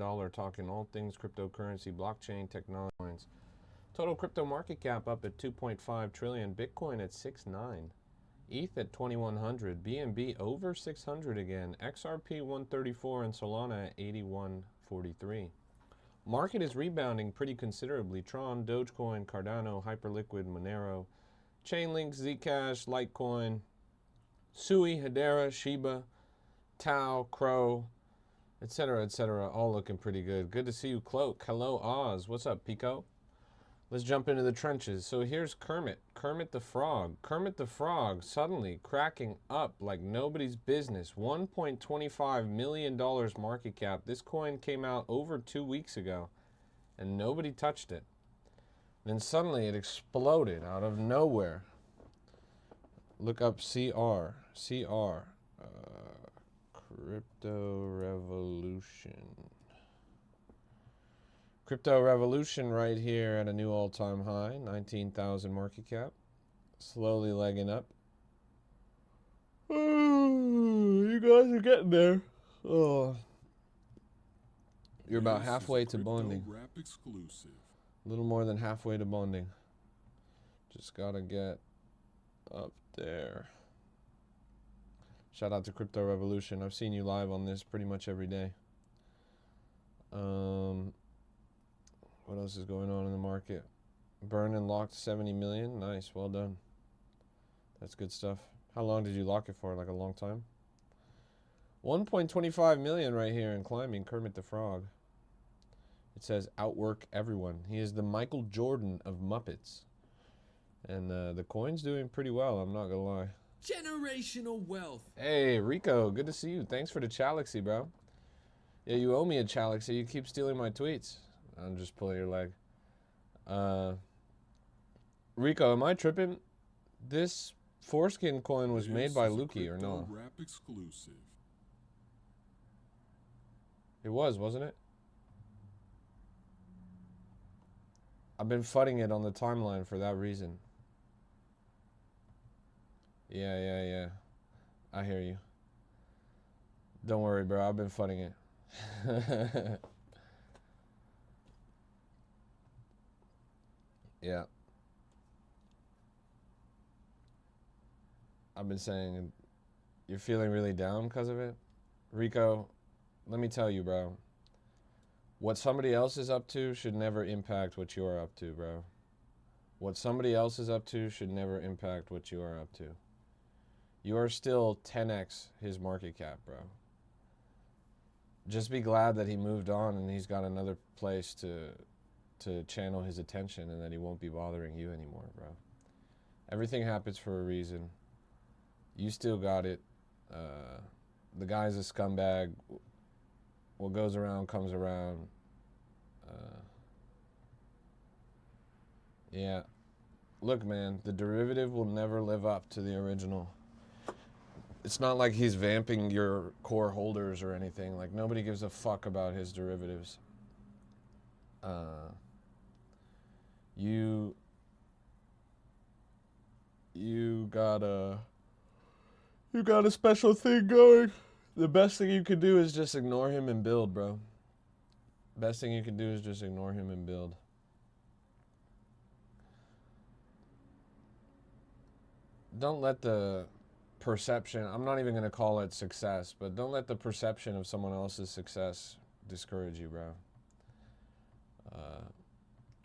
Dollar, talking all things cryptocurrency, blockchain, technologies. Total crypto market cap up at 2.5 trillion. Bitcoin at 6.9. ETH at 2100. BNB over 600 again. XRP 134 and Solana at 81.43. Market is rebounding pretty considerably. Tron, Dogecoin, Cardano, Hyperliquid, Monero, Chainlink, Zcash, Litecoin, Sui, Hedera, Shiba, Tau, Crow, etc., all looking pretty good. Good to see you, Cloak. Hello, Oz. What's up, Pico? Let's jump into the trenches. So here's Kermit the Frog. Kermit the Frog suddenly cracking up like nobody's business. $1.25 million market cap. This coin came out over 2 weeks ago, and nobody touched it. Then suddenly it exploded out of nowhere. Look up CR. Crypto Revolution. Crypto Revolution right here at a new all-time high, 19,000 market cap. Slowly legging up. Oh, you guys are getting there. Oh. You're about halfway to bonding. Rap exclusive. A little more than halfway to bonding. Just gotta get up there. Shout out to Crypto Revolution. I've seen you live on this pretty much every day. What else is going on in the market? Burn and locked 70 million. Nice, well done. That's good stuff. How long did you lock it for? Like a long time? 1.25 million right here and climbing. Kermit the Frog. It says outwork everyone. He is the Michael Jordan of Muppets. And the coin's doing pretty well, I'm not gonna lie. Generational wealth. Hey, Rico, good to see you. Thanks for the Chalaxy, bro. Yeah, you owe me a Chalaxy. You keep stealing my tweets. I'm just pulling your leg. Rico, am I tripping? This foreskin coin was made by Lukey, or no? Rap exclusive. It was, wasn't it? I've been fudding it on the timeline for that reason. Yeah. I hear you. Don't worry, bro. I've been fudding it. Yeah. I've been saying you're feeling really down because of it. Rico, let me tell you, bro. What somebody else is up to should never impact what you are up to, bro. What somebody else is up to should never impact what you are up to. You are still 10x his market cap, bro. Just be glad that he moved on and he's got another place to channel his attention and that he won't be bothering you anymore, bro. Everything happens for a reason. You still got it. The guy's a scumbag. What goes around comes around. Yeah. Look, man, the derivative will never live up to the original. It's not like he's vamping your core holders or anything. Like, nobody gives a fuck about his derivatives. You got a special thing going. The best thing you could do is just ignore him and build, bro. Best thing you can do is just ignore him and build. Don't let the perception, I'm not even going to call it success, but don't let the perception of someone else's success discourage you, bro.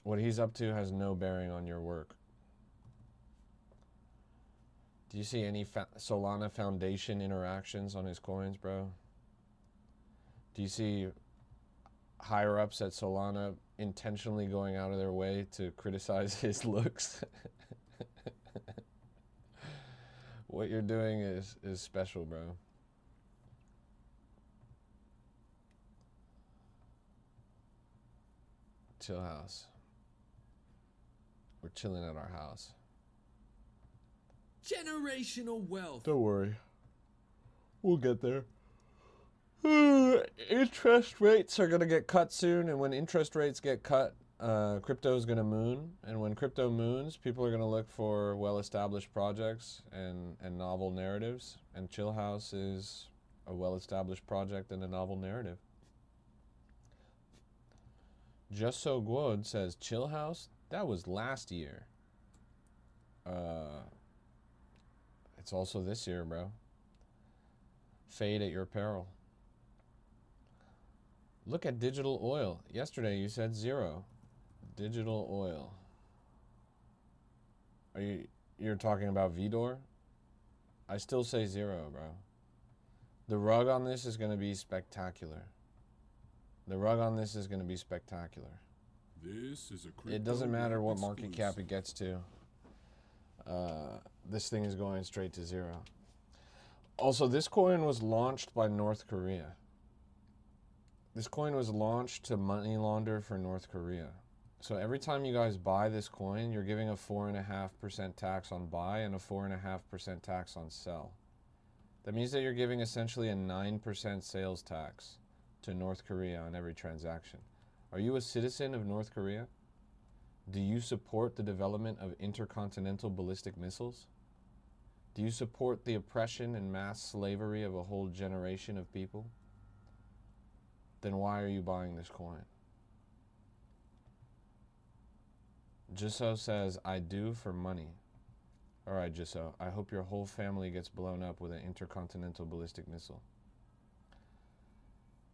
What he's up to has no bearing on your work. Do you see any Solana Foundation interactions on his coins, bro? Do you see higher-ups at Solana intentionally going out of their way to criticize his looks? What you're doing is special, bro. Chill house. We're chilling at our house. Generational wealth. Don't worry. We'll get there. Interest rates are going to get cut soon, and when interest rates get cut, crypto is going to moon. And when crypto moons, people are going to look for well-established projects and novel narratives. And Chill House is a well-established project and a novel narrative. Just So Good says Chill House. That was last year. It's also this year, bro. Fade at your peril. Look at digital oil. Yesterday you said 0. Digital oil. You're talking about Vidor? I still say 0, bro. The rug on this is going to be spectacular. The rug on this is going to be spectacular. This is a crypto It doesn't matter what market exclusive. cap it gets to. This thing is going straight to 0. Also, this coin was launched by North Korea. This coin was launched to money launder for North Korea. So every time you guys buy this coin, you're giving a 4.5% tax on buy and a 4.5% tax on sell. That means that you're giving essentially a 9% sales tax to North Korea on every transaction. Are you a citizen of North Korea? Do you support the development of intercontinental ballistic missiles? Do you support the oppression and mass slavery of a whole generation of people? Then why are you buying this coin? Jisso says, I do for money. Alright, Jisso, I hope your whole family gets blown up with an intercontinental ballistic missile.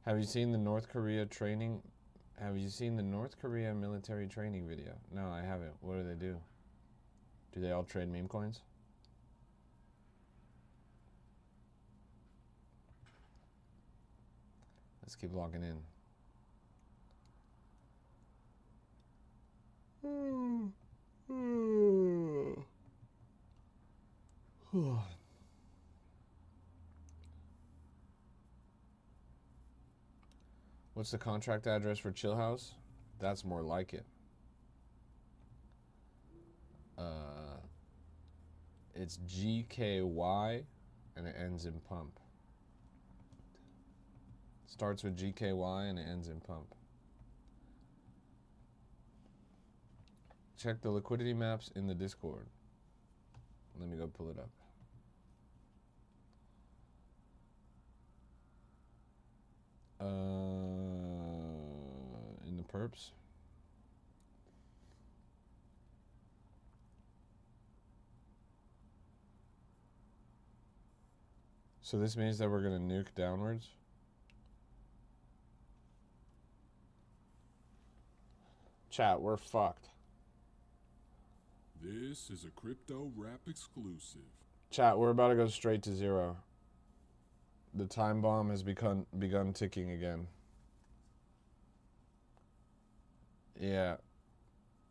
Have you seen the North Korea training? Have you seen the North Korea military training video? No, I haven't. What do? Do they all trade meme coins? Let's keep logging in. What's the contract address for Chill House? That's more like it. It's GKY and it ends in pump. Starts with GKY and it ends in pump. Check the liquidity maps in the Discord. Let me go pull it up. In the perps. So this means that we're going to nuke downwards. Chat, we're fucked. This is a crypto rap exclusive. Chat, we're about to go straight to 0. The time bomb has begun ticking again. Yeah,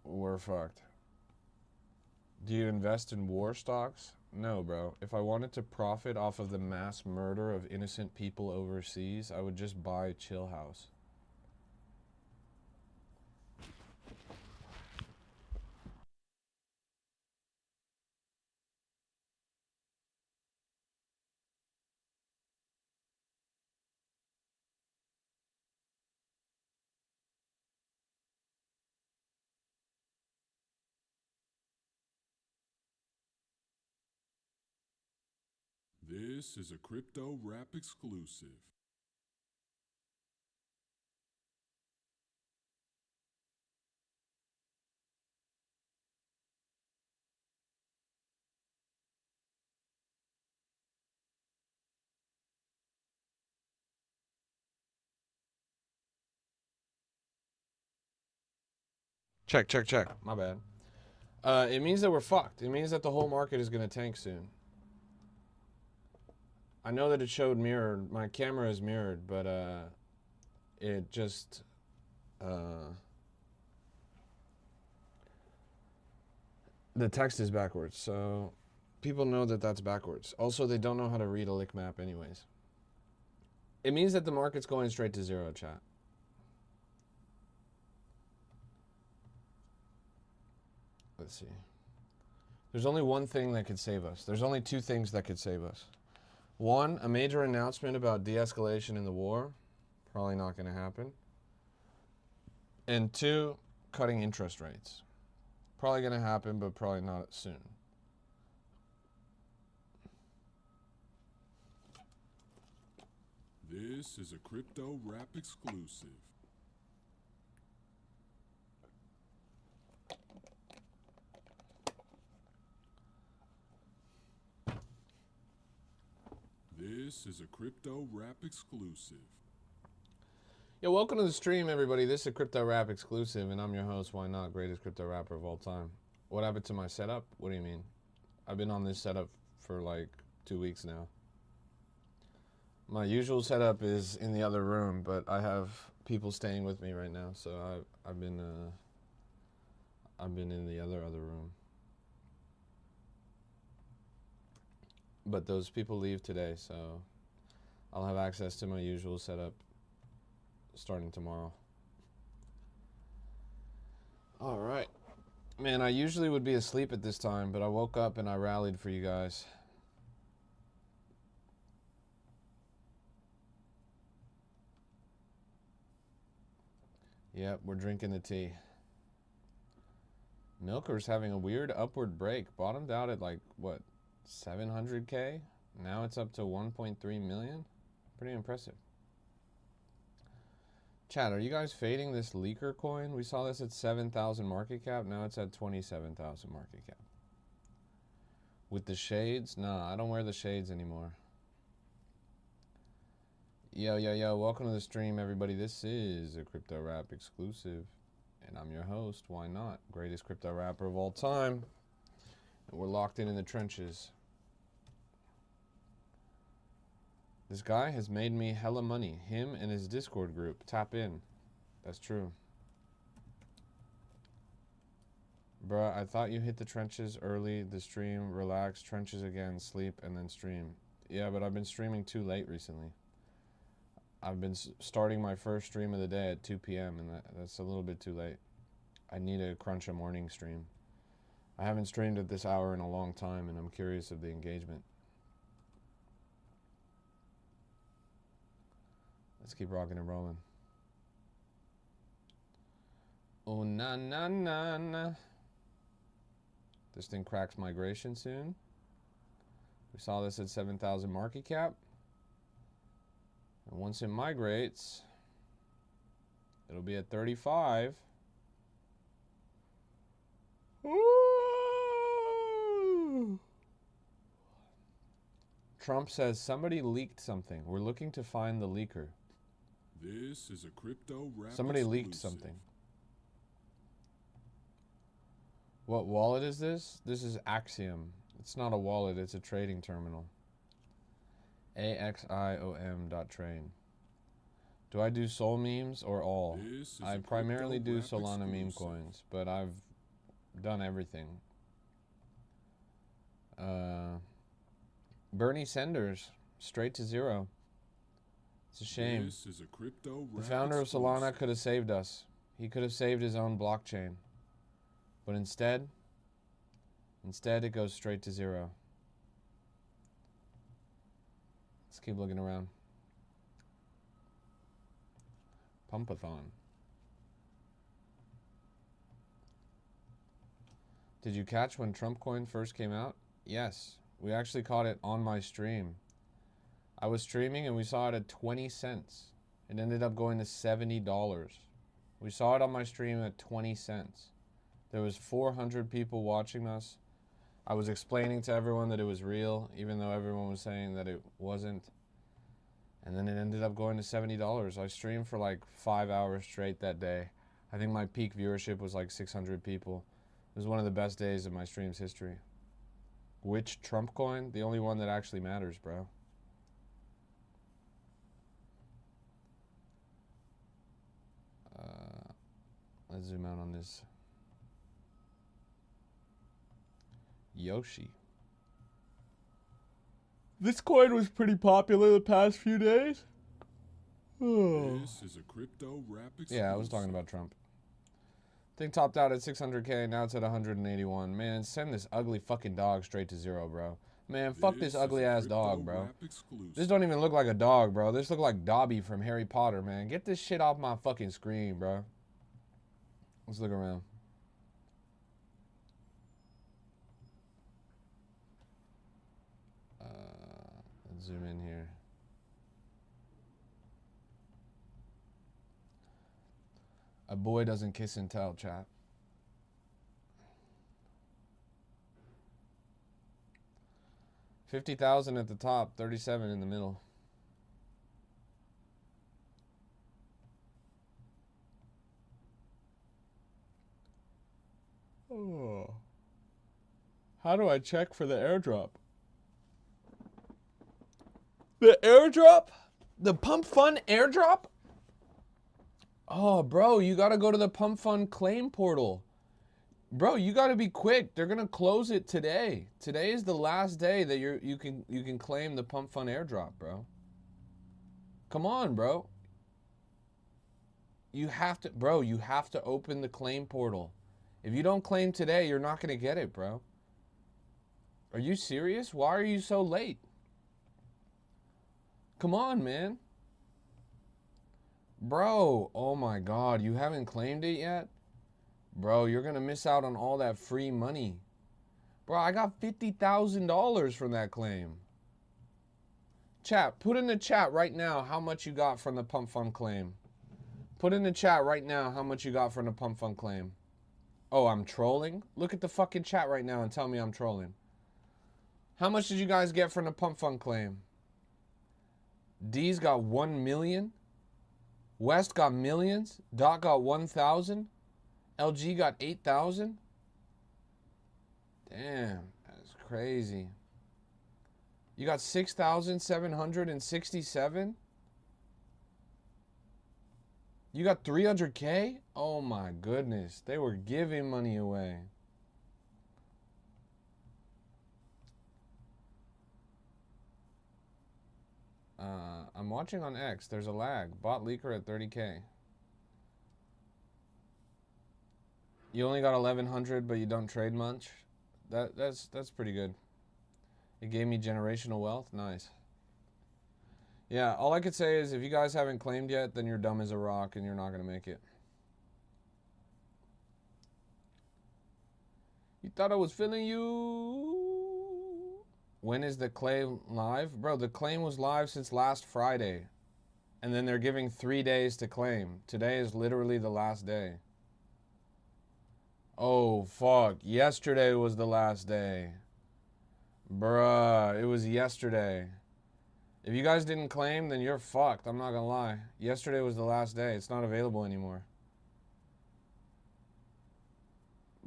we're fucked. Do you invest in war stocks? No, bro. If I wanted to profit off of the mass murder of innocent people overseas, I would just buy Chill House. This is a crypto rap exclusive. Check. My bad. It means that we're fucked. It means that the whole market is going to tank soon. I know that it showed mirrored. My camera is mirrored, but it just... the text is backwards, so people know that that's backwards. Also, they don't know how to read a lick map anyways. It means that the market's going straight to 0, chat. Let's see. There's only one thing that could save us. There's only 2 things that could save us. 1, a major announcement about de-escalation in the war. Probably not going to happen. And 2, cutting interest rates. Probably going to happen, but probably not soon. This is a crypto rap exclusive. This is a Crypto Rap exclusive. Yo, welcome to the stream, everybody. This is a Crypto Rap exclusive, and I'm your host, Why Not, greatest crypto rapper of all time. What happened to my setup? What do you mean? I've been on this setup for like 2 weeks now. My usual setup is in the other room, but I have people staying with me right now, so I've been in the other room. But those people leave today, so I'll have access to my usual setup starting tomorrow. All right. Man, I usually would be asleep at this time, but I woke up and I rallied for you guys. Yep, we're drinking the tea. Milker's having a weird upward break. Bottomed out at like, what, 700K? Now it's up to 1.3 million? Pretty impressive. Chat, are you guys fading this leaker coin? We saw this at 7,000 market cap. Now it's at 27,000 market cap. With the shades? Nah, I don't wear the shades anymore. Yo, welcome to the stream, everybody. This is a Crypto Rap exclusive. And I'm your host, Why Not? Greatest crypto rapper of all time. And we're locked in the trenches. This guy has made me hella money. Him and his Discord group. Tap in. That's true. Bruh, I thought you hit the trenches early, the stream, relax, trenches again, sleep, and then stream. Yeah, but I've been streaming too late recently. I've been starting my first stream of the day at 2 p.m. and that's a little bit too late. I need to crunch a morning stream. I haven't streamed at this hour in a long time, and I'm curious of the engagement. Let's keep rocking and rolling. Oh, na. This thing cracks migration soon. We saw this at 7,000 market cap. And once it migrates, it'll be at 35. Ooh. Trump says somebody leaked something. We're looking to find the leaker. This is a Crypto Rap Somebody exclusive. leaked something. What wallet is this? This is Axiom. It's not a wallet, it's a trading terminal. AXIOM.train. Do I do Sol memes or all? I primarily do Solana meme coins, but I've done everything. Bernie Sanders, straight to zero. It's a shame. This is a Crypto Rap The founder of exclusive. Solana could have saved us. He could have saved his own blockchain. But instead it goes straight to zero. Let's keep looking around. Pumpathon. Did you catch when Trump coin first came out? Yes. We actually caught it on my stream. I was streaming and we saw it at 20 cents. It ended up going to $70. We saw it on my stream at 20 cents. There was 400 people watching us. I was explaining to everyone that it was real, even though everyone was saying that it wasn't. And then it ended up going to $70. I streamed for like 5 hours straight that day. I think my peak viewership was like 600 people. It was one of the best days of my stream's history. Which Trump coin? The only one that actually matters, bro. Let's zoom out on this. Yoshi. This coin was pretty popular the past few days. This is a Crypto Rap exclusive. Yeah, I was talking about Trump. Thing topped out at 600K, now it's at 181. Man, send this ugly fucking dog straight to zero, bro. Man, fuck this ugly ass dog, bro. This don't even look like a dog, bro. This look like Dobby from Harry Potter, man. Get this shit off my fucking screen, bro. Let's look around. Let's zoom in here. A boy doesn't kiss and tell, chat. 50,000 at the top, 37 in the middle. Oh. How do I check for the airdrop? The airdrop? The Pump Fund airdrop? Oh, bro, you gotta go to the Pump Fund claim portal. Bro, you gotta be quick. They're gonna close it today. Today is the last day that you can claim the Pump Fund airdrop, bro. Come on, bro. You have to open the claim portal. If you don't claim today, you're not gonna get it, bro. Are you serious? Why are you so late? Come on, man. Bro, oh my God, you haven't claimed it yet? Bro, you're gonna miss out on all that free money. Bro, I got $50,000 from that claim. Chat, put in the chat right now how much you got from the Pump Fund claim. Put in the chat right now how much you got from the Pump Fund claim. Oh, I'm trolling? Look at the fucking chat right now and tell me I'm trolling. How much did you guys get from the Pump Fund claim? D's got 1 million. West got millions. Doc got 1,000. LG got 8,000. Damn, that's crazy. You got 6,767. You got 300K? Oh my goodness, they were giving money away. I'm watching on X. There's a lag. Bot leaker at 30K. You only got 1,100, but you don't trade much. That's pretty good. It gave me generational wealth. Nice. Yeah, all I could say is if you guys haven't claimed yet, then you're dumb as a rock and you're not gonna make it. You thought I was feeling you? When is the claim live? Bro, the claim was live since last Friday. And then they're giving 3 days to claim. Today is literally the last day. Oh, fuck. Yesterday was the last day. Bruh, it was yesterday. If you guys didn't claim, then you're fucked. I'm not gonna lie. Yesterday was the last day. It's not available anymore.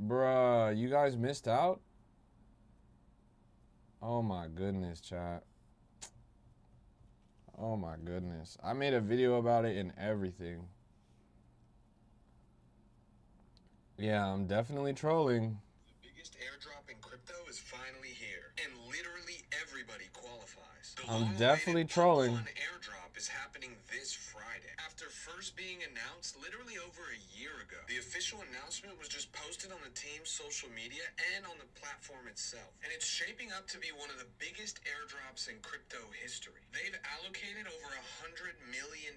Bruh, you guys missed out? Oh my goodness, chat. Oh my goodness. I made a video about it and everything. Yeah, I'm definitely trolling. The biggest airdrop in crypto is finally here, and literally everybody qualifies. I'm definitely trolling. The airdrop is happening this Friday. After first being announced literally over a year ago, the official announcement was just posted on the team's social media and on the platform itself. And it's shaping up to be one of the biggest airdrops in crypto history. They've allocated over $100 million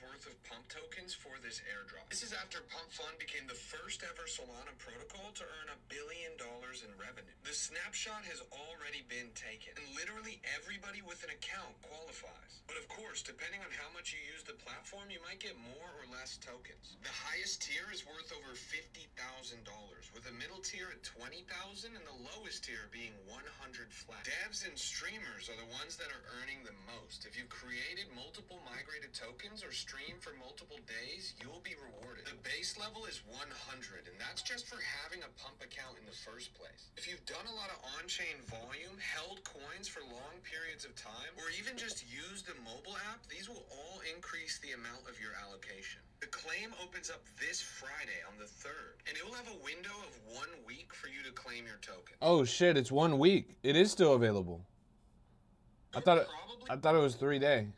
worth of pump tokens for this airdrop. This is after Pump Fund became the first ever Solana protocol to earn $1 billion in revenue. The snapshot has already been taken, and literally everybody with an account qualifies. But of course, depending on how much you use the platform, you might get more or less tokens. The highest tier is worth over $50,000, with a middle tier at $20,000 and the lowest tier being 100 flat. Devs and streamers are the ones that are earning the most. If you've created multiple migrated tokens or streamed for multiple days, you'll be rewarded. The base level is 100, and that's just for having a pump account in the first place. If you've done a lot of on-chain volume, held coins for long periods of time, or even just used the mobile app, these will all increase the amount of your allocation. The claim opens up this Friday on the 3rd, and it will have a window of 1 week for you to claim your token. Oh shit, it's 1 week. It is still available. I thought it was 3 days.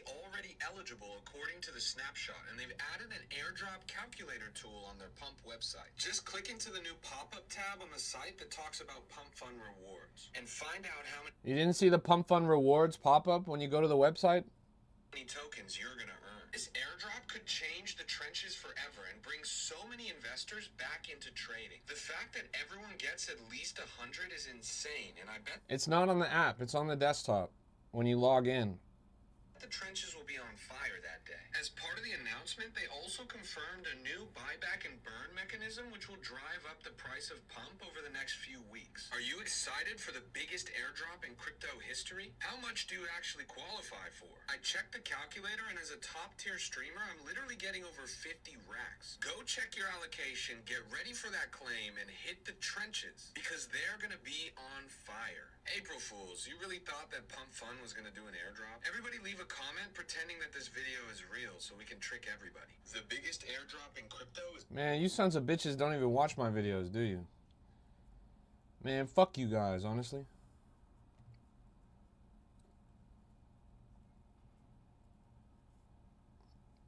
Already eligible according to the snapshot, and they've added an airdrop calculator tool on their Pump website. Just click into the new pop-up tab on the site that talks about Pump Fund rewards and find out how You didn't see the Pump Fund rewards pop up when you go to the website? many tokens you're gonna earn. This airdrop could change the trenches forever and bring so many investors back into trading. The fact that everyone gets at least 100 is insane, and I bet It's not on the app, it's on the desktop when you log in. the trenches will be on fire that day. As part of the announcement, they also confirmed a new buyback and burn mechanism which will drive up the price of pump over the next few weeks. Are you excited for the biggest airdrop in crypto history? How much do you actually qualify for? I checked the calculator, and as a top-tier streamer, I'm literally getting over 50 racks. Go check your allocation, get ready for that claim, and hit the trenches, because they're gonna be on fire. April Fools, you really thought that Pump Fun was gonna do an airdrop? Everybody leave a comment pretending that this video is real so we can trick everybody. The biggest airdrop in crypto is... Man, you sons of bitches don't even watch my videos, do you? Man, fuck you guys, honestly.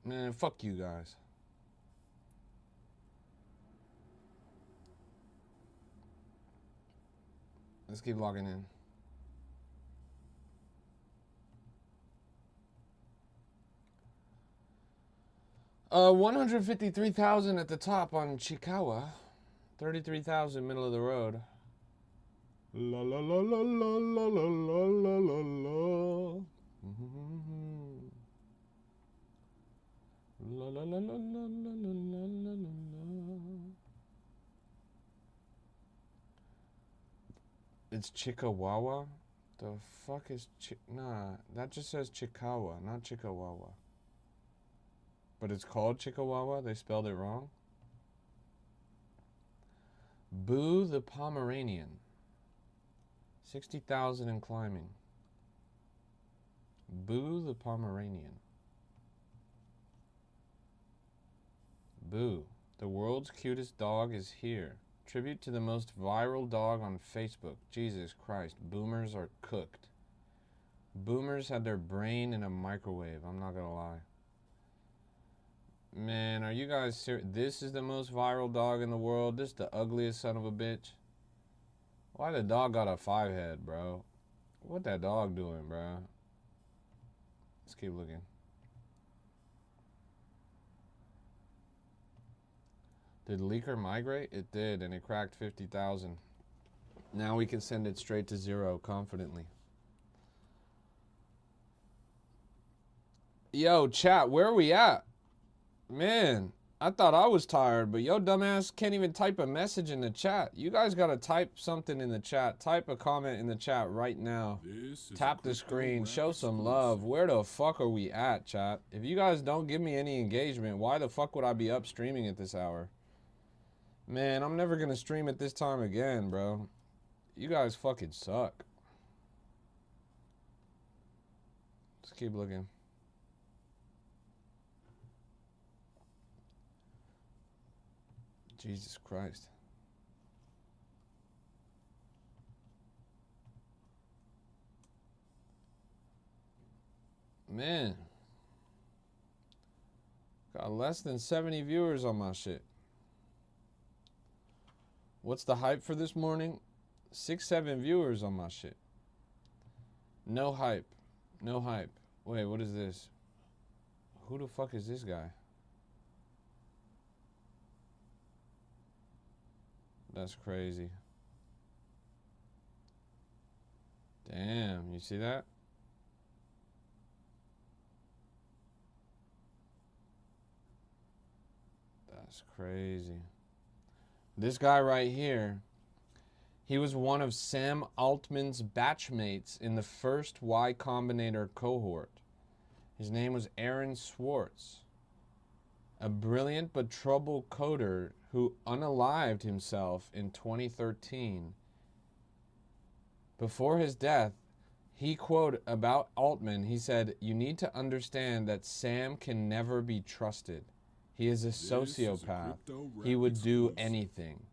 Man, fuck you guys. Let's keep logging in. Uh, 153,000 at the top on Chikawa. 33,000 middle of the road. La la la la la la la la la la. La la la la la la la la la la. It's Chikawawa? The fuck is nah, that just says Chikawa, not Chikawawa. But it's called Chikawawa? They spelled it wrong? Boo the Pomeranian. 60,000 and climbing. Boo the Pomeranian. Boo. The world's cutest dog is here. Tribute to the most viral dog on Facebook. Jesus Christ. Boomers are cooked. Boomers had their brain in a microwave. I'm not gonna lie. Man, are you guys serious? This is the most viral dog in the world. This is the ugliest son of a bitch. Why the dog got a 5 head, bro? What that dog doing, bro? Let's keep looking. Did Leaker migrate? It did, and it cracked 50,000. Now we can send it straight to 0 confidently. Yo, chat, where are we at? Man, I thought I was tired, but yo dumbass can't even type a message in the chat. You guys gotta type something in the chat. Type a comment in the chat right now. Tap the screen, show some love. Where the fuck are we at, chat? If you guys don't give me any engagement, why the fuck would I be up streaming at this hour? Man, I'm never gonna stream at this time again, bro. You guys fucking suck. Let's keep looking. Jesus Christ. Man. Got less than 70 viewers on my shit. What's the hype for this morning? 6, 7 viewers on my shit. No hype. No hype. Wait, what is this? Who the fuck is this guy? That's crazy. Damn, you see that? That's crazy. This guy right here, he was one of Sam Altman's batchmates in the first Y Combinator cohort. His name was Aaron Swartz, a brilliant but troubled coder who unalived himself in 2013. Before his death, he quote about Altman, he said, "You need to understand that Sam can never be trusted. He is a sociopath. He would do anything."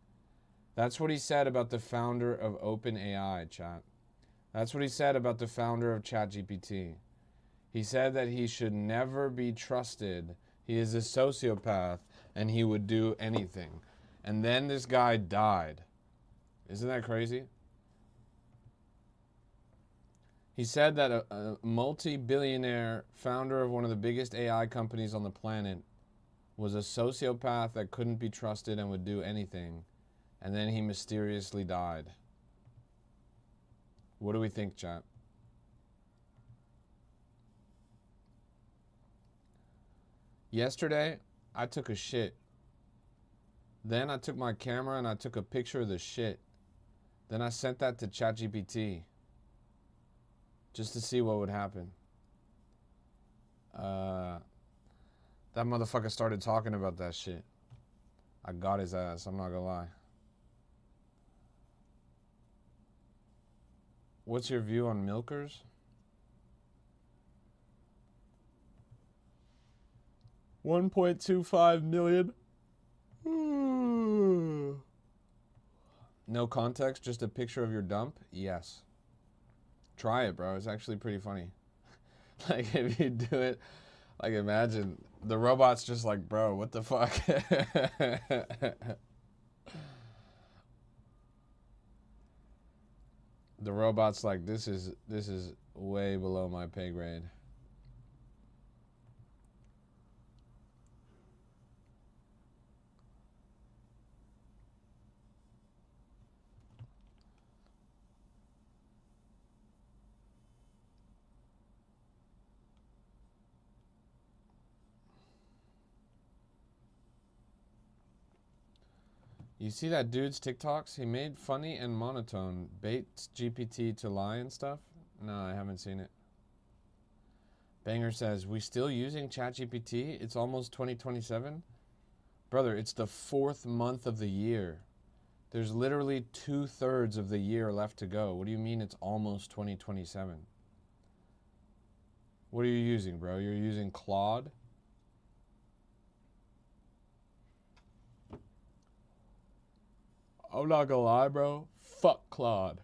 That's what he said about the founder of OpenAI, chat. That's what he said about the founder of ChatGPT. He said that he should never be trusted. He is a sociopath, and he would do anything. And then this guy died. Isn't that crazy? He said that a multi-billionaire founder of one of the biggest AI companies on the planet was a sociopath that couldn't be trusted and would do anything. And then he mysteriously died. What do we think, chat? Yesterday, I took a shit. Then I took my camera and I took a picture of the shit. Then I sent that to ChatGPT just to see what would happen. That motherfucker started talking about that shit. I got his ass, I'm not gonna lie. What's your view on milkers? 1.25 million. No context, just a picture of your dump? Yes. Try it, bro. It's actually pretty funny. Like, if you do it, like, imagine the robot's just like, bro, what the fuck? The robot's like, this is way below my pay grade. You see that dude's TikToks? He made funny and monotone. Baits GPT to lie and stuff? No, I haven't seen it. Banger says, we still using ChatGPT? It's almost 2027? Brother, it's the 4th month of the year. There's literally 2/3 of the year left to go. What do you mean it's almost 2027? What are you using, bro? You're using Claude? I'm not gonna lie, bro. Fuck Claude.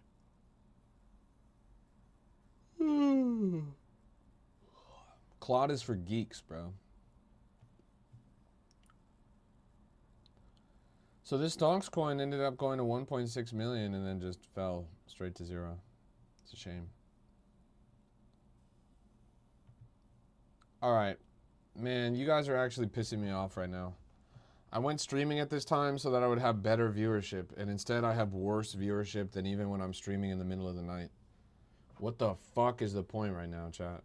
Claude is for geeks, bro. So this Stonks coin ended up going to 1.6 million and then just fell straight to 0. It's a shame. All right. Man, you guys are actually pissing me off right now. I went streaming at this time so that I would have better viewership, and instead I have worse viewership than even when I'm streaming in the middle of the night. What the fuck is the point right now, chat?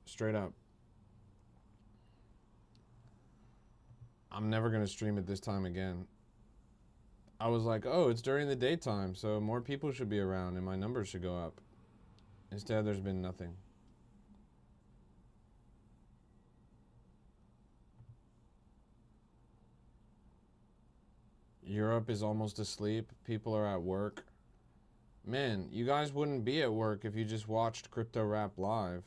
Straight up. I'm never going to stream at this time again. I was like, oh, it's during the daytime, so more people should be around and my numbers should go up. Instead, there's been nothing. Europe is almost asleep. People are at work. Man, you guys wouldn't be at work if you just watched Crypto Rap live.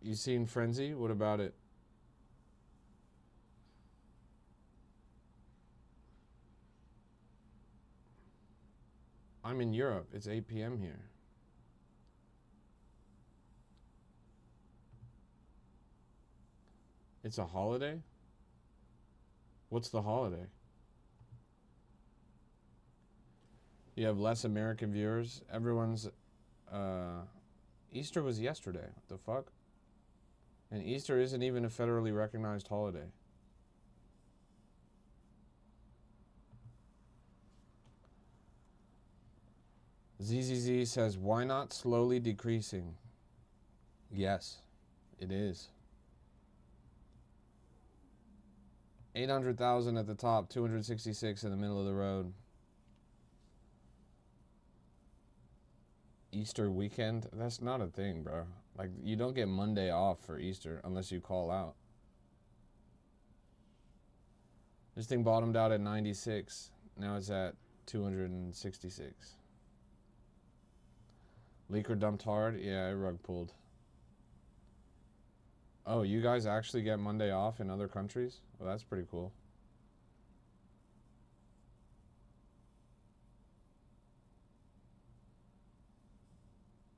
You seen Frenzy? What about it? I'm in Europe. It's 8 p.m. here. It's a holiday? What's the holiday? You have less American viewers. Everyone's... Easter was yesterday. What the fuck? And Easter isn't even a federally recognized holiday. ZZZ says, why not slowly decreasing? Yes, it is. 800,000 at the top, 266 in the middle of the road. Easter weekend? That's not a thing, bro. Like, you don't get Monday off for Easter unless you call out. This thing bottomed out at 96. Now it's at 266. Leaker dumped hard? Yeah, I rug pulled. Oh, you guys actually get Monday off in other countries? Well, that's pretty cool.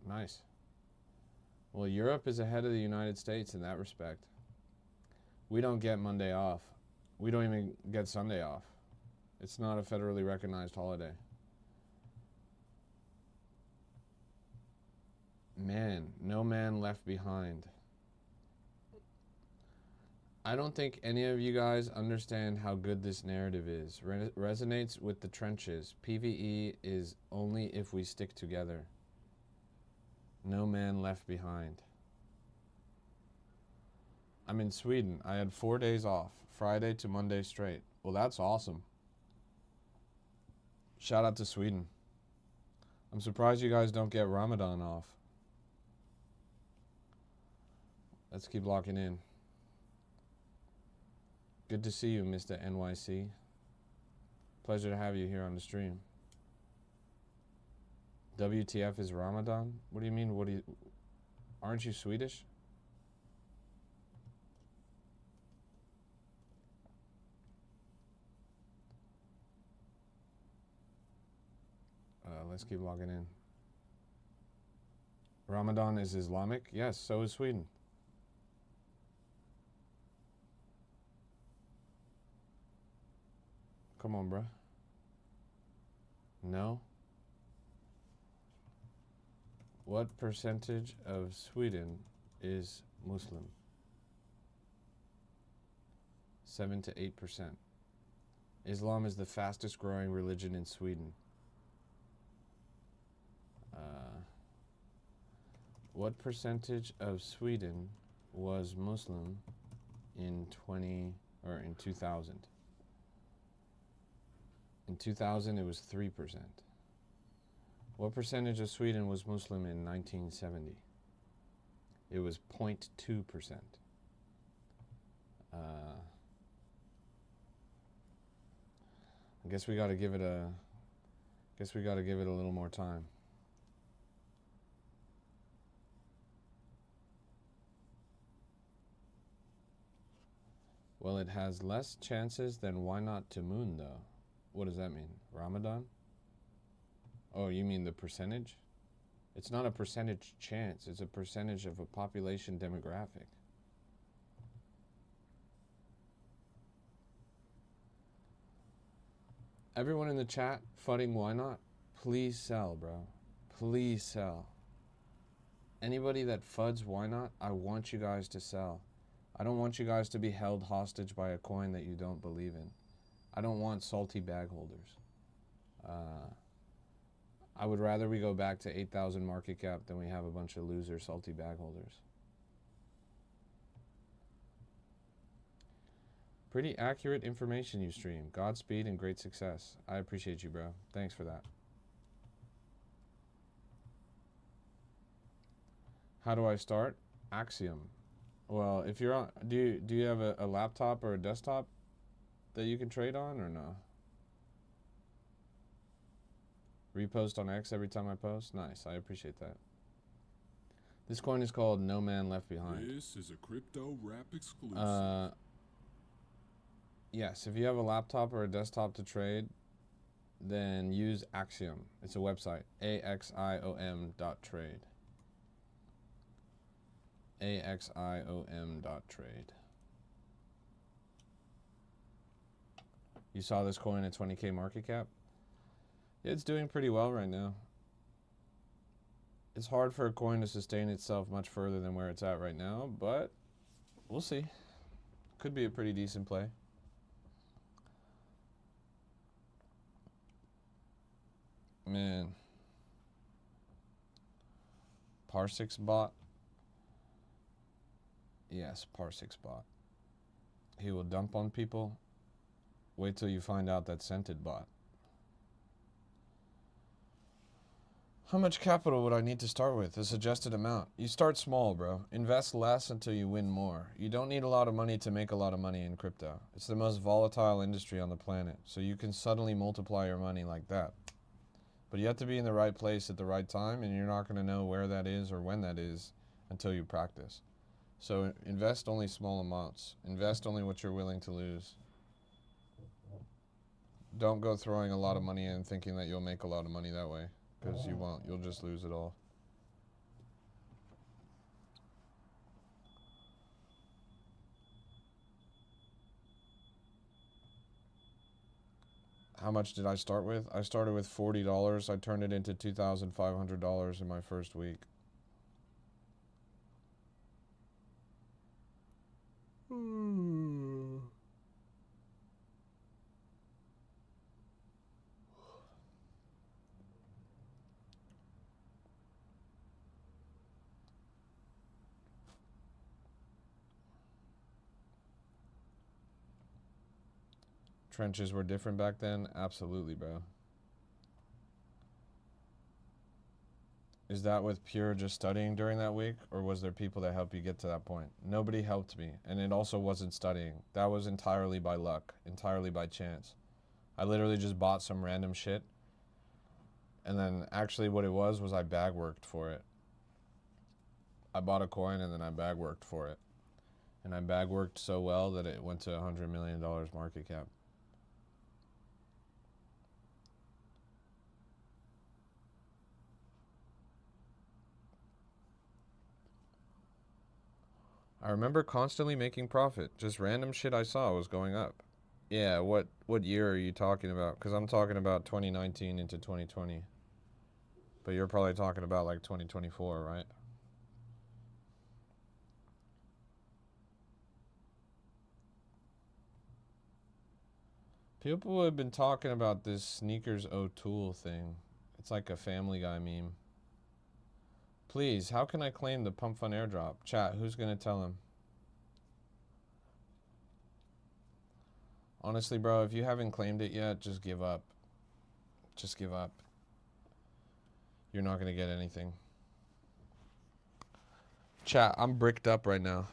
Nice. Well, Europe is ahead of the United States in that respect. We don't get Monday off. We don't even get Sunday off. It's not a federally recognized holiday. Man, no man left behind. I don't think any of you guys understand how good this narrative is. Resonates with the trenches. PvE is only if we stick together. No man left behind. I'm in Sweden. I had 4 days off, Friday to Monday straight. Well, that's awesome. Shout out to Sweden. I'm surprised you guys don't get Ramadan off. Let's keep locking in. Good to see you, Mr. NYC. Pleasure to have you here on the stream. WTF is Ramadan? What do you mean? Aren't you Swedish? Let's keep logging in. Ramadan is Islamic? Yes, so is Sweden. Come on, bruh. No? What percentage of Sweden is Muslim? 7 to 8%. Islam is the fastest growing religion in Sweden. What percentage of Sweden was Muslim in 2000? In 2000, it was 3%. What percentage of Sweden was Muslim in 1970? It was 0.2%. I guess we got to give it a little more time. Well, it has less chances than why not to moon, though. What does that mean? Ramadan? Oh, you mean the percentage? It's not a percentage chance. It's a percentage of a population demographic. Everyone in the chat, fudding why not? Please sell, bro. Please sell. Anybody that fuds why not, I want you guys to sell. I don't want you guys to be held hostage by a coin that you don't believe in. I don't want salty bag holders. I would rather we go back to 8,000 market cap than we have a bunch of loser salty bag holders. Pretty accurate information you stream. Godspeed and great success. I appreciate you, bro. Thanks for that. How do I start? Axiom. Well, if you're on, do you have a laptop or a desktop that you can trade on or no? Repost on X every time I post? Nice, I appreciate that. This coin is called No Man Left Behind. This is a crypto rap exclusive. Yes, if you have a laptop or a desktop to trade, then use Axiom. It's a website, axiom.trade. axiom.trade. You saw this coin at 20K market cap? It's doing pretty well right now. It's hard for a coin to sustain itself much further than where it's at right now, but we'll see. Could be a pretty decent play. Man. Parsix bot. Yes, Parsix bot. He will dump on people. Wait till you find out that Scented bot. How much capital would I need to start with? A suggested amount. You start small, bro. Invest less until you win more. You don't need a lot of money to make a lot of money in crypto. It's the most volatile industry on the planet, so you can suddenly multiply your money like that. But you have to be in the right place at the right time, and you're not going to know where that is or when that is until you practice. So invest only small amounts. Invest only what you're willing to lose. Don't go throwing a lot of money in thinking that you'll make a lot of money that way, because you won't. You'll just lose it all. How much did I start with? I started with $40. I turned it into $2,500 in my first week. Trenches were different back then? Absolutely, bro. Is that with pure just studying during that week, or was there people that helped you get to that point? Nobody helped me, and it also wasn't studying. That was entirely by luck, entirely by chance. I literally just bought some random shit, and then actually what it was I bag worked for it. I bought a coin and then I bag worked for it. And I bag worked so well that it went to $100 million market cap. I remember constantly making profit. Just random shit I saw was going up. Yeah, what year are you talking about? Because I'm talking about 2019 into 2020. But you're probably talking about like 2024, right? People have been talking about this Sneakers O'Toole thing. It's like a Family Guy meme. Please, how can I claim the Pump Fun airdrop? Chat, who's going to tell him? Honestly, bro, if you haven't claimed it yet, just give up. Just give up. You're not going to get anything. Chat, I'm bricked up right now.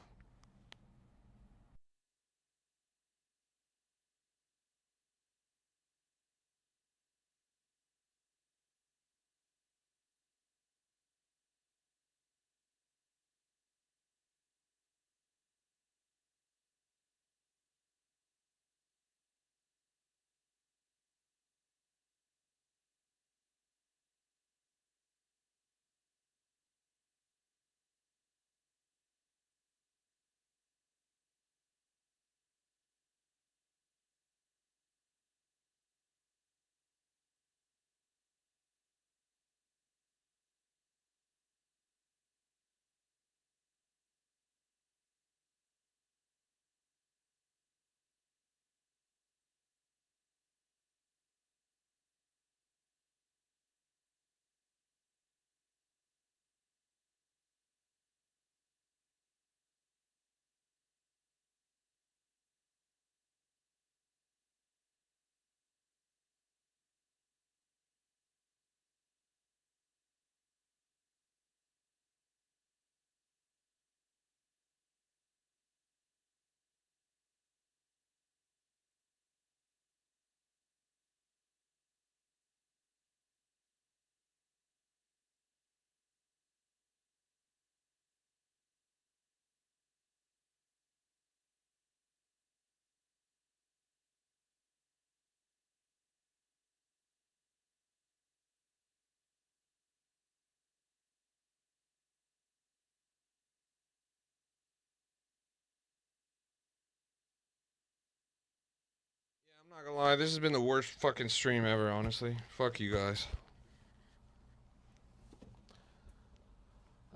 I'm not gonna lie, this has been the worst fucking stream ever, honestly. Fuck you guys.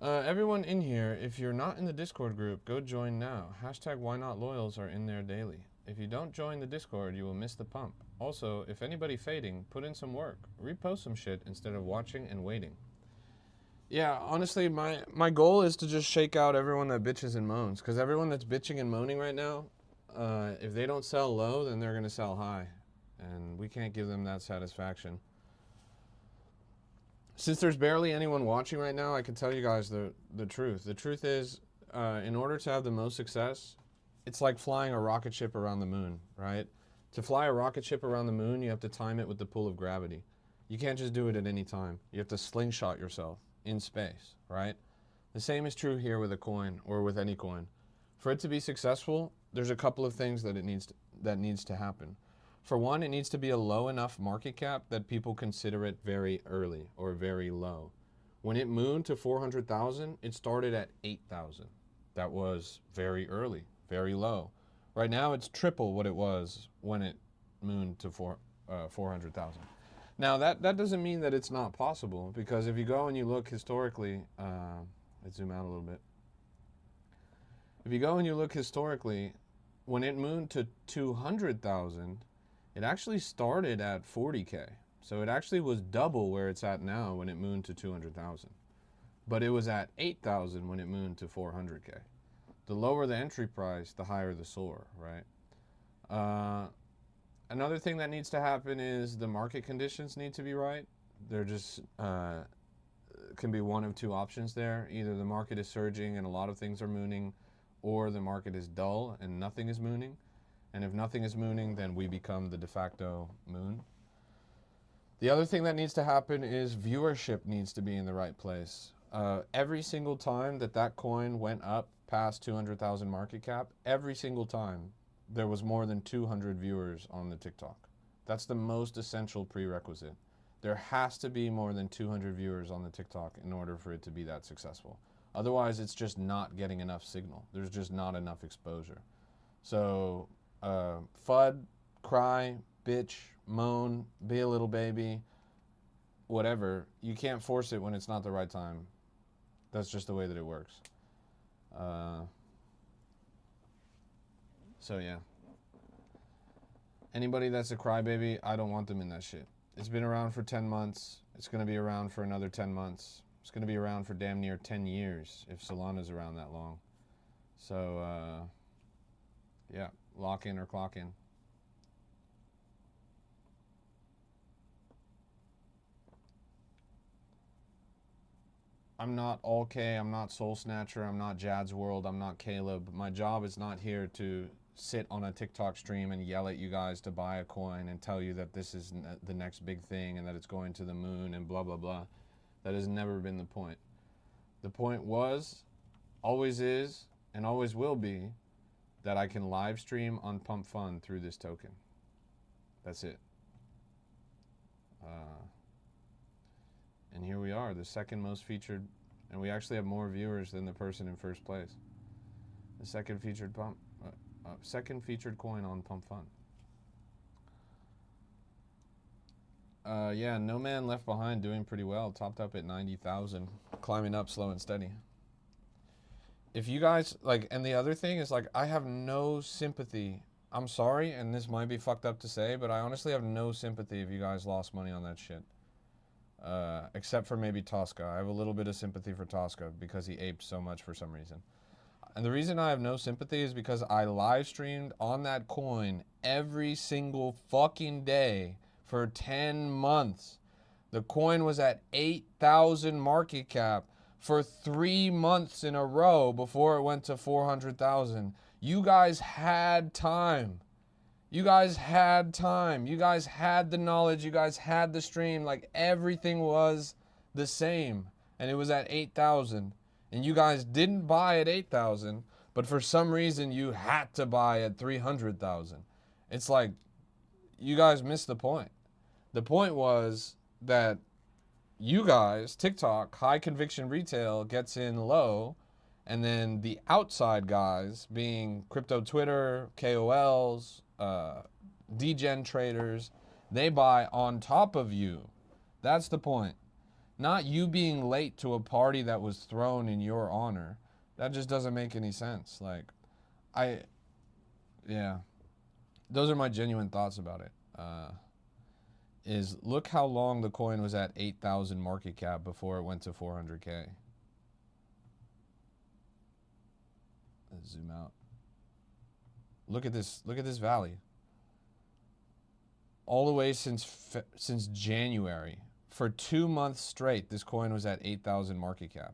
Everyone in here, if you're not in the Discord group, go join now. Hashtag why not loyals are in there daily. If you don't join the Discord, you will miss the pump. Also, if anybody fading, put in some work. Repost some shit instead of watching and waiting. Yeah, honestly, my goal is to just shake out everyone that bitches and moans. Because everyone that's bitching and moaning right now, if they don't sell low, then they're going to sell high. And we can't give them that satisfaction. Since there's barely anyone watching right now, I can tell you guys the truth. The truth is, in order to have the most success, it's like flying a rocket ship around the moon, right? To fly a rocket ship around the moon, you have to time it with the pull of gravity. You can't just do it at any time. You have to slingshot yourself in space, right? The same is true here with a coin or with any coin. For it to be successful, there's a couple of things that needs to happen. For one, it needs to be a low enough market cap that people consider it very early or very low. When it mooned to 400,000, it started at 8,000. That was very early, very low. Right now, it's triple what it was when it mooned to 400,000. Now, that doesn't mean that it's not possible, because if you go and you look historically, let's zoom out a little bit. If you go and you look historically, when it mooned to 200,000, it actually started at 40K. So it actually was double where it's at now when it mooned to 200,000. But it was at 8,000 when it mooned to 400K. The lower the entry price, the higher the soar, right? Another thing that needs to happen is the market conditions need to be right. They're just can be one of two options there. Either the market is surging and a lot of things are mooning, or the market is dull and nothing is mooning. And if nothing is mooning, then we become the de facto moon. The other thing that needs to happen is viewership needs to be in the right place. Every single time that coin went up past 200,000 market cap, every single time there was more than 200 viewers on the TikTok. That's the most essential prerequisite. There has to be more than 200 viewers on the TikTok in order for it to be that successful. Otherwise, it's just not getting enough signal. There's just not enough exposure. So, FUD, cry, bitch, moan, be a little baby, whatever. You can't force it when it's not the right time. That's just the way that it works. So yeah. Anybody that's a crybaby, I don't want them in that shit. It's been around for 10 months. It's going to be around for another 10 months. It's going to be around for damn near 10 years if Solana's around that long. So, yeah, lock in or clock in. I'm not All-K, I'm not Soul Snatcher, I'm not Jad's World, I'm not Caleb. My job is not here to sit on a TikTok stream and yell at you guys to buy a coin and tell you that this is the next big thing and that it's going to the moon and blah, blah, blah. That has never been the point. The point was, always is, and always will be, that I can live stream on Pump Fund through this token. That's it. And here we are, the second most featured, and we actually have more viewers than the person in first place. The second featured second featured coin on Pump Fund. Yeah, No Man Left Behind doing pretty well, topped up at 90,000, climbing up slow and steady. If you guys, like, and the other thing is, like, I have no sympathy. I'm sorry, and this might be fucked up to say, but I honestly have no sympathy if you guys lost money on that shit. Except for maybe Tosca. I have a little bit of sympathy for Tosca because he aped so much for some reason. And the reason I have no sympathy is because I live streamed on that coin every single fucking day for 10 months. The coin was at 8,000 market cap for 3 months in a row before it went to 400,000. You guys had time. You guys had time. You guys had the knowledge. You guys had the stream. Like, everything was the same. And it was at 8,000. And you guys didn't buy at 8,000, but for some reason you had to buy at 300,000. It's like, you guys missed the point. The point was that you guys, TikTok, high conviction retail gets in low, and then the outside guys, being crypto Twitter, KOLs, degen traders, they buy on top of you. That's the point. Not you being late to a party that was thrown in your honor. That just doesn't make any sense. Like, yeah. Those are my genuine thoughts about it. Is look how long the coin was at 8,000 market cap before it went to 400K. Let's zoom out. Look at this valley. All the way since January. For 2 months straight, this coin was at 8,000 market cap.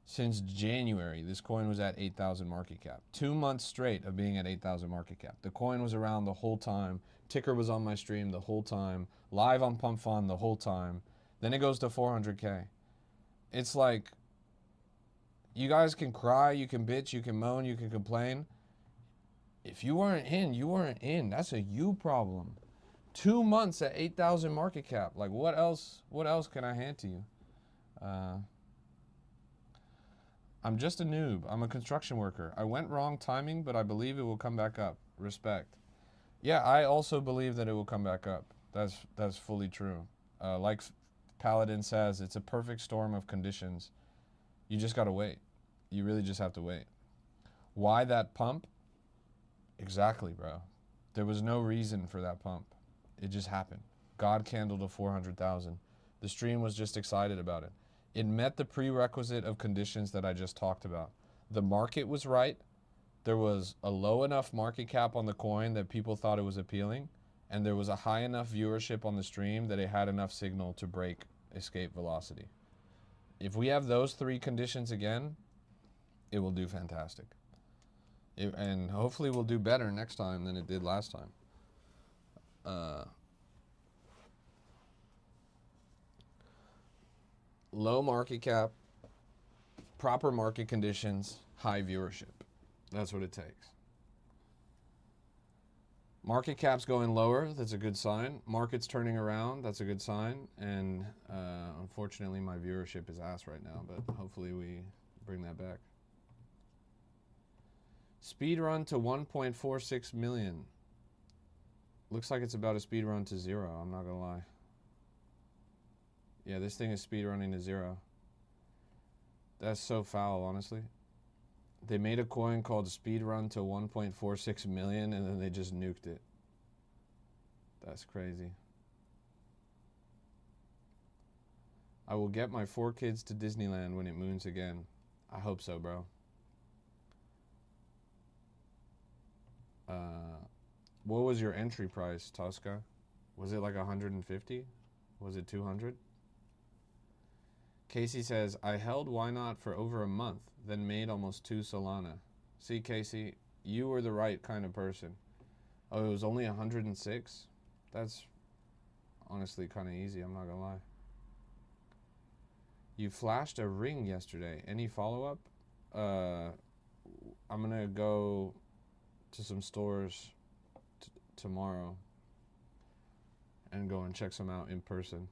Since January, this coin was at 8,000 market cap. 2 months straight of being at 8,000 market cap. The coin was around the whole time. Ticker was on my stream the whole time. Live on Pump Fund the whole time. Then it goes to 400K. It's like, you guys can cry, you can bitch, you can moan, you can complain. If you weren't in, you weren't in. That's a you problem. 2 months at 8,000 market cap. Like, what else can I hand to you? I'm just a noob. I'm a construction worker. I went wrong timing, but I believe it will come back up. Respect. Yeah, I also believe that it will come back up. That's fully true. Like Paladin says, it's a perfect storm of conditions. You just gotta wait. You really just have to wait. Why that pump? Exactly, bro. There was no reason for that pump. It just happened. God candled to 400,000. The stream was just excited about it. It met the prerequisite of conditions that I just talked about. The market was right. there was a low enough market cap on the coin that people thought it was appealing, and there was a high enough viewership on the stream that it had enough signal to break escape velocity. If we have those three conditions again, it will do fantastic. And hopefully we'll do better next time than it did last time. Low market cap, proper market conditions, high viewership. That's what it takes. Market cap's going lower, that's a good sign. Market's turning around, that's a good sign. And unfortunately my viewership is ass right now, but hopefully we bring that back. Speed run to 1.46 million. Looks like it's about a speed run to 0, I'm not gonna lie. Yeah, this thing is speed running to 0. That's so foul, honestly. They made a coin called speed run to 1.46 million and then they just nuked it. That's crazy. I will get my 4 kids to Disneyland when it moons again. I hope so, bro. What was your entry price, Tosca? Was it like 150? Was it 200? Casey says, I held Ynot for over a month, then made almost 2 Solana. See, Casey, you were the right kind of person. Oh, it was only 106? That's honestly kind of easy, I'm not gonna lie. You flashed a ring yesterday. Any follow-up? I'm gonna go to some stores tomorrow and go and check some out in person.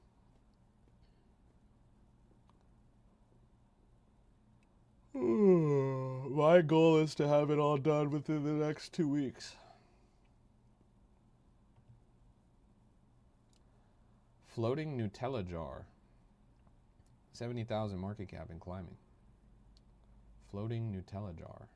My goal is to have it all done within the next 2 weeks. Floating Nutella jar. 70,000 market cap and climbing. Floating Nutella jar.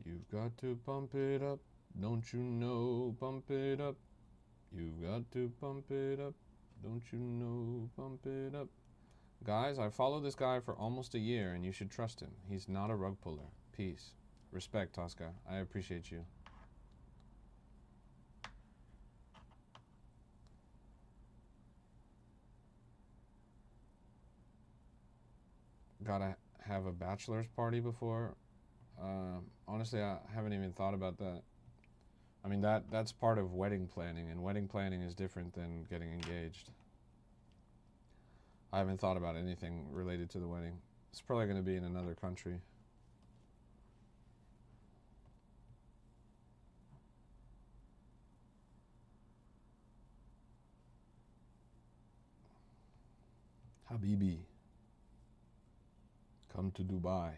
You've got to pump it up, don't you know, pump it up. You've got to pump it up, don't you know, pump it up. Guys, I followed this guy for almost a year and you should trust him. He's not a rug puller. Peace. Respect, Tosca. I appreciate you. Gotta have a bachelor's party before. Honestly, I haven't even thought about that. I mean, that's part of wedding planning, and wedding planning is different than getting engaged. I haven't thought about anything related to the wedding. It's probably going to be in another country. Habibi, come to Dubai.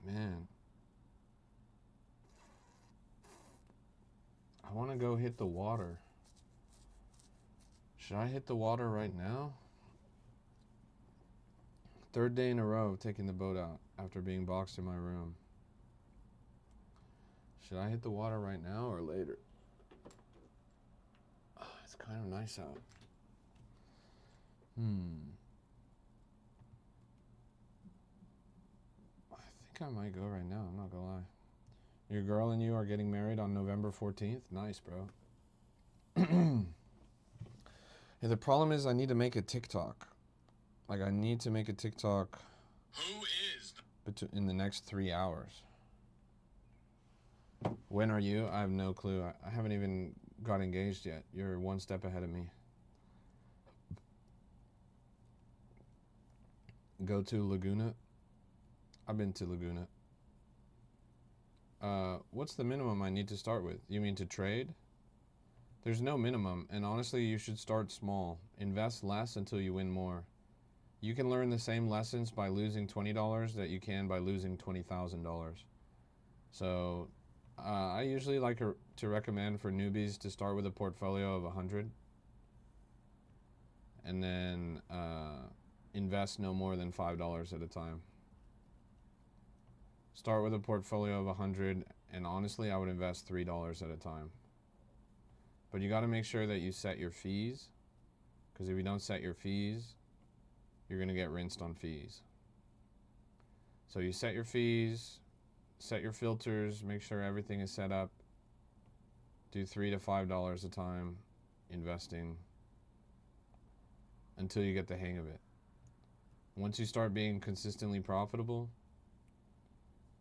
Man, I want to go hit the water. Should I hit the water right now? 3rd day in a row of taking the boat out after being boxed in my room. Should I hit the water right now or later? It's kind of nice out. I might go right now, I'm not gonna lie. Your girl and you are getting married on November 14th? Nice, bro. Yeah, the problem is I need to make a TikTok. Like, I need to make a TikTok Who is in the next 3 hours. When are you? I have no clue. I haven't even got engaged yet. You're 1 step ahead of me. Go to Laguna? I've been to Laguna. What's the minimum I need to start with? You mean to trade? There's no minimum, and honestly, you should start small. Invest less until you win more. You can learn the same lessons by losing $20 that you can by losing $20,000. So I usually like to recommend for newbies to start with a portfolio of 100 and then invest no more than $5 at a time. Start with a portfolio of 100, and honestly, I would invest $3 at a time. But you got to make sure that you set your fees, because if you don't set your fees, you're going to get rinsed on fees. So you set your fees, set your filters, make sure everything is set up. Do $3 to $5 a time investing until you get the hang of it. Once you start being consistently profitable,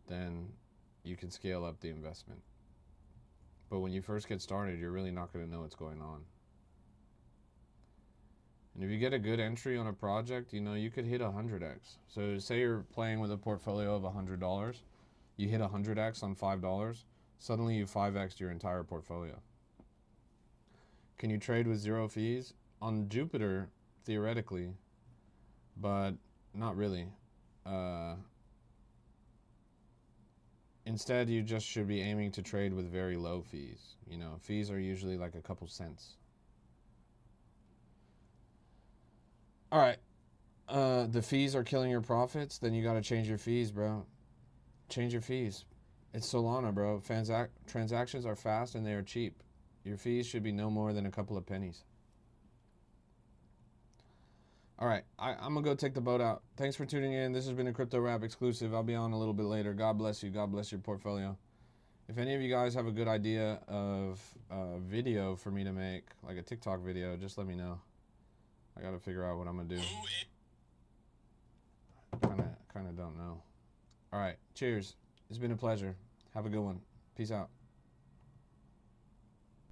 then you can scale up the investment. But when you first get started, you're really not going to know what's going on. And if you get a good entry on a project, you know, you could hit 100x. So say you're playing with a portfolio of $100, you hit 100x on $5, suddenly you 5x'd your entire portfolio. Can you trade with zero fees? On Jupiter, theoretically, but not really. Instead, you just should be aiming to trade with very low fees. You know, fees are usually like a couple cents. All right. The fees are killing your profits, then you got to change your fees, bro. Change your fees. It's Solana, bro. Transactions are fast and they are cheap. Your fees should be no more than a couple of pennies. All right, I'm going to go take the boat out. Thanks for tuning in. This has been a Crypto Rap exclusive. I'll be on a little bit later. God bless you. God bless your portfolio. If any of you guys have a good idea of a video for me to make, like a TikTok video, just let me know. I got to figure out what I'm going to do. Kind of don't know. All right, cheers. It's been a pleasure. Have a good one. Peace out.